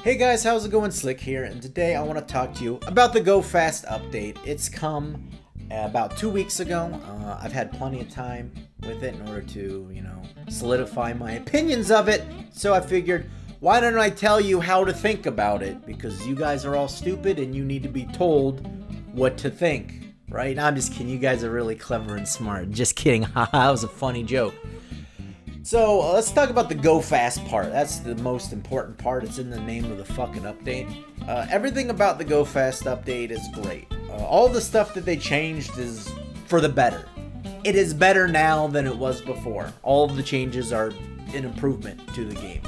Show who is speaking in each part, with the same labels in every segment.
Speaker 1: Hey guys, how's it going? Sliq here, and today I want to talk to you about the Go Fast update. It's come about 2 weeks ago. I've had plenty of time with it in order to, solidify my opinions of it. So I figured, why don't I tell you how to think about it? Because you guys are all stupid and you need to be told what to think, right? No, I'm just kidding. You guys are really clever and smart. Just kidding. Haha, that was a funny joke. So, let's talk about the Go Fast part. That's the most important part. It's in the name of the fucking update. Everything about the Go Fast update is great. All the stuff that they changed is for the better. It is better now than it was before. All of the changes are an improvement to the game.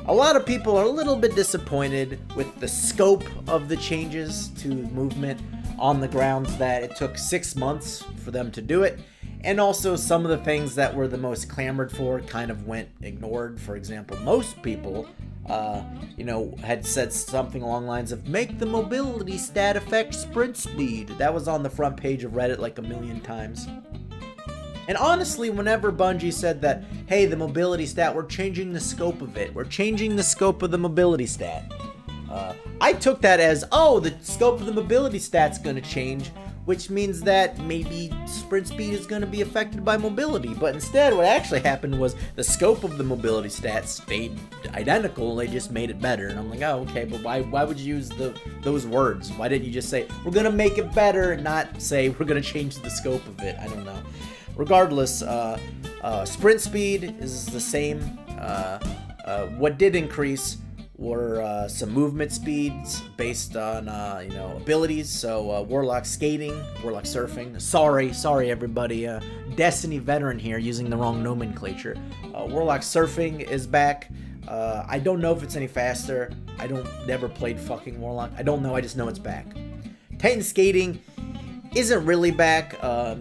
Speaker 1: A lot of people are a little bit disappointed with the scope of the changes to movement on the grounds that it took 6 months for them to do it. And also some of the things that were the most clamored for kind of went ignored. For example, most people, had said something along the lines of, make the mobility stat affect sprint speed. That was on the front page of Reddit like a million times. And honestly, whenever Bungie said that, hey, the mobility stat, we're changing the scope of it. We're changing the scope of the mobility stat. I took that as, oh, the scope of the mobility stat's going to change, which means that maybe sprint speed is going to be affected by mobility. But instead, what actually happened was the scope of the mobility stats stayed identical. They just made it better. And I'm like, oh, okay, but why would you use those words? Why didn't you just say, we're going to make it better, and not say, we're going to change the scope of it? I don't know. Regardless, sprint speed is the same. What did increase were some movement speeds based on abilities. So Warlock skating, Warlock surfing. Sorry everybody. Destiny veteran here using the wrong nomenclature. Warlock surfing is back. I don't know if it's any faster. I never played fucking Warlock. I don't know. I just know it's back. Titan skating isn't really back.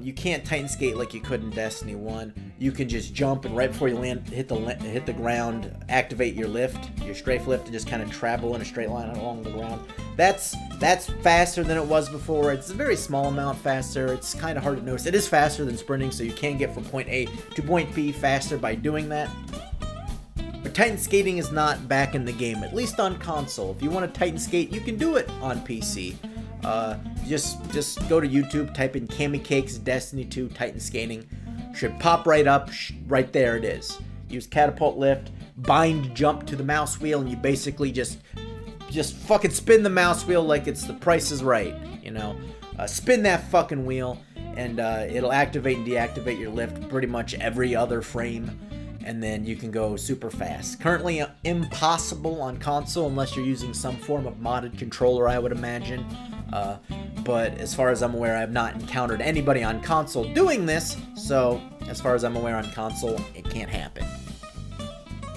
Speaker 1: You can't Titan skate like you could in Destiny 1. You can just jump and right before you land, hit the ground, activate your lift, your strafe lift, and just kind of travel in a straight line along the ground. That's faster than it was before. It's a very small amount faster. It's kind of hard to notice. It is faster than sprinting, so you can get from point A to point B faster by doing that. But Titan skating is not back in the game, at least on console. If you want to Titan skate, you can do it on PC. Just go to YouTube, type in Cami Cakes Destiny 2 Titan Skating. Should pop right up, right there it is. Use catapult lift, bind jump to the mouse wheel, and you basically just fucking spin the mouse wheel like it's The Price is Right, spin that fucking wheel, and it'll activate and deactivate your lift pretty much every other frame, and then you can go super fast. Currently impossible on console unless you're using some form of modded controller, I would imagine. But as far as I'm aware, I have not encountered anybody on console doing this, so as far as I'm aware on console, it can't happen.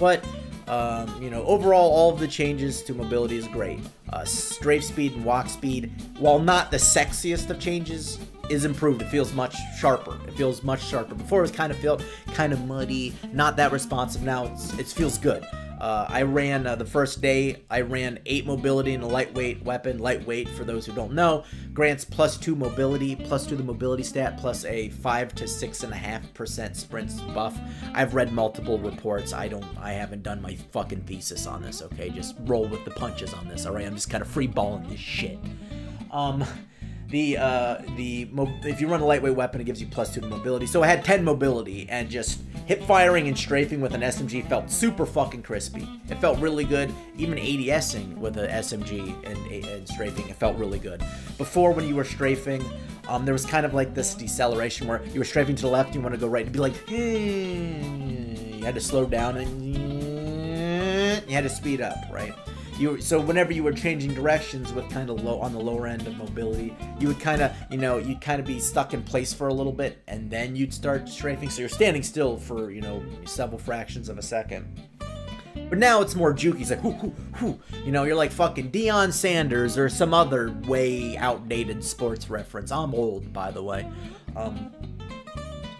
Speaker 1: But, overall, all of the changes to mobility is great. Strafe speed and walk speed, while not the sexiest of changes, is improved. It feels much sharper. Before it felt kind of muddy, not that responsive. Now it feels good. I ran the first day, I ran 8 mobility and a lightweight weapon. Lightweight, for those who don't know, grants +2 mobility, +2 the mobility stat, plus a 5 to 6.5% sprint buff. I've read multiple reports. I haven't done my fucking thesis on this, okay? Just roll with the punches on this, alright? I'm just kind of free balling this shit. If you run a lightweight weapon, it gives you +2 to mobility. So I had 10 mobility, and just hip firing and strafing with an SMG felt super fucking crispy. It felt really good. Even ADSing with an SMG and strafing, it felt really good. Before, when you were strafing, there was kind of like this deceleration where you were strafing to the left, you want to go right, and be like, you had to slow down, and you had to speed up, right? So whenever you were changing directions with kind of on the lower end of mobility, you would kind of, you'd kind of be stuck in place for a little bit, and then you'd start strafing. So you're standing still for, several fractions of a second. But now it's more jukey. It's like, whoo. You're like fucking Deion Sanders or some other way outdated sports reference. I'm old, by the way.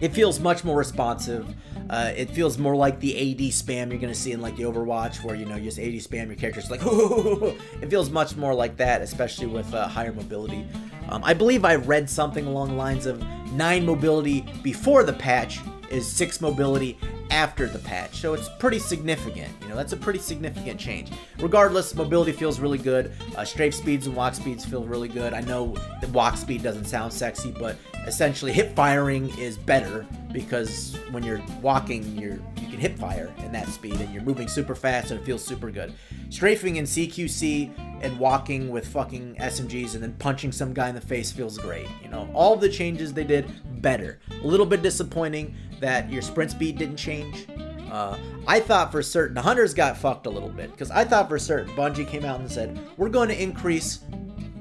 Speaker 1: It feels much more responsive. It feels more like the AD spam you're going to see in like the Overwatch, where, you just AD spam your characters like, it feels much more like that, especially with higher mobility. I believe I read something along the lines of 9 mobility before the patch is 6 mobility after the patch, so it's pretty significant. You know, that's a pretty significant change. Regardless, mobility feels really good. Strafe speeds and walk speeds feel really good. I know the walk speed doesn't sound sexy, but essentially hip firing is better because when you're walking, you can hip fire in that speed, and you're moving super fast, and it feels super good. Strafing in CQC and walking with fucking SMGs and then punching some guy in the face feels great. You know, all the changes they did, better. A little bit disappointing that your sprint speed didn't change. I thought for certain, the Hunters got fucked a little bit, because I thought for certain Bungie came out and said, we're going to increase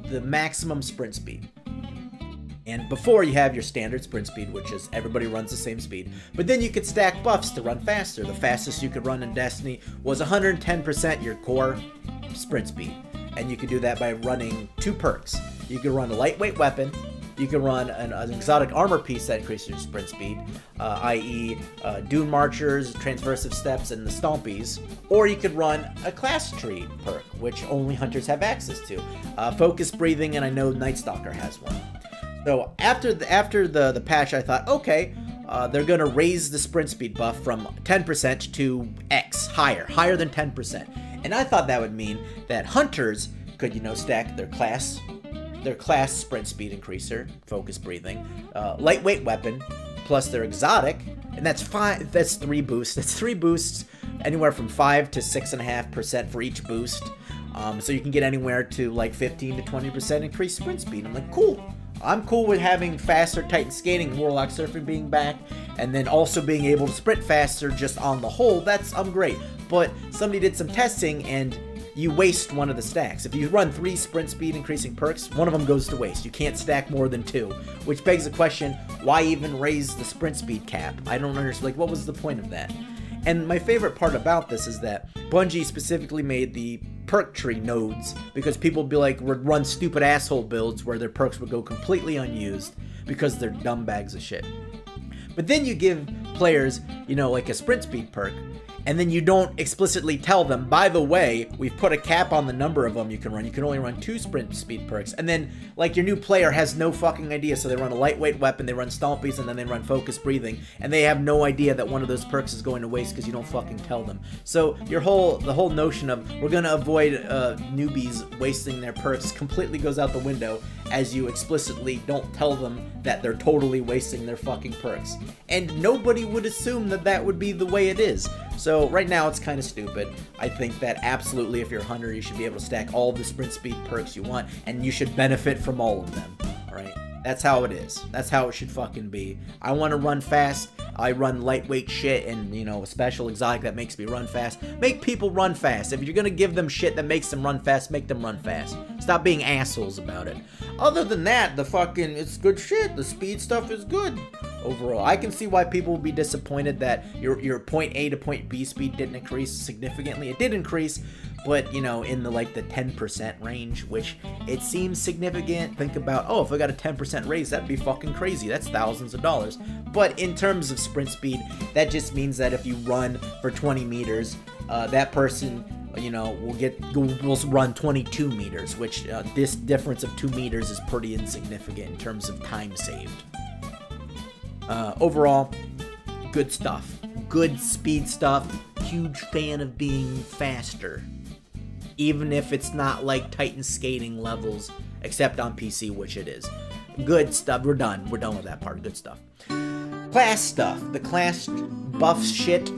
Speaker 1: the maximum sprint speed. And before, you have your standard sprint speed, which is everybody runs the same speed. But then you could stack buffs to run faster. The fastest you could run in Destiny was 110% your core sprint speed. And you could do that by running 2 perks. You could run a lightweight weapon. You can run an exotic armor piece that increases your sprint speed, i.e. Dune Marchers, Transversive Steps, and the Stompies. Or you could run a class tree perk, which only Hunters have access to. Focus Breathing, and I know Night Stalker has one. So after the patch, I thought, okay, they're going to raise the sprint speed buff from 10% to X, higher than 10%. And I thought that would mean that Hunters could, you know, stack their class sprint speed increaser, Focus Breathing, lightweight weapon, plus their exotic, and that's 3 boosts. That's 3 boosts, anywhere from 5 to 6.5% for each boost. So you can get anywhere to like 15 to 20% increased sprint speed. I'm like, cool. I'm cool with having faster Titan skating, Warlock surfing being back, and then also being able to sprint faster just on the whole. I'm great. But somebody did some testing and you waste one of the stacks. If you run 3 sprint speed increasing perks, one of them goes to waste. You can't stack more than 2, which begs the question, why even raise the sprint speed cap? I don't understand, like, what was the point of that? And my favorite part about this is that Bungie specifically made the perk tree nodes because people would be like, would run stupid asshole builds where their perks would go completely unused because they're dumb bags of shit. But then you give players, you know, like a sprint speed perk, and then you don't explicitly tell them, by the way, we've put a cap on the number of them you can run. You can only run 2 sprint speed perks. And then, like, your new player has no fucking idea, so they run a lightweight weapon, they run Stompies, and then they run Focus Breathing, and they have no idea that one of those perks is going to waste because you don't fucking tell them. So the whole notion of we're going to avoid newbies wasting their perks completely goes out the window as you explicitly don't tell them that they're totally wasting their fucking perks. And nobody would assume that that would be the way it is. So right now it's kind of stupid. I think that absolutely if you're a Hunter, you should be able to stack all the sprint speed perks you want, and you should benefit from all of them, alright? That's how it is. That's how it should fucking be. I want to run fast. I run lightweight shit and, you know, a special exotic that makes me run fast. Make people run fast. If you're going to give them shit that makes them run fast, make them run fast. Stop being assholes about it. Other than that, it's good shit. The speed stuff is good overall. I can see why people will be disappointed that your point A to point B speed didn't increase significantly. It did increase, but, you know, in the 10% range, which it seems significant. Think about, oh, if I got a 10% raise, that'd be fucking crazy. That's thousands of dollars. But in terms of sprint speed, that just means that if you run for 20 meters, that person, you know, will run 22 meters, which this difference of 2 meters is pretty insignificant in terms of time saved. Overall, good stuff. Good speed stuff. Huge fan of being faster. Even if it's not like Titan skating levels, except on PC, which it is. Good stuff. We're done. We're done with that part. Good stuff. Class stuff. The class buff shit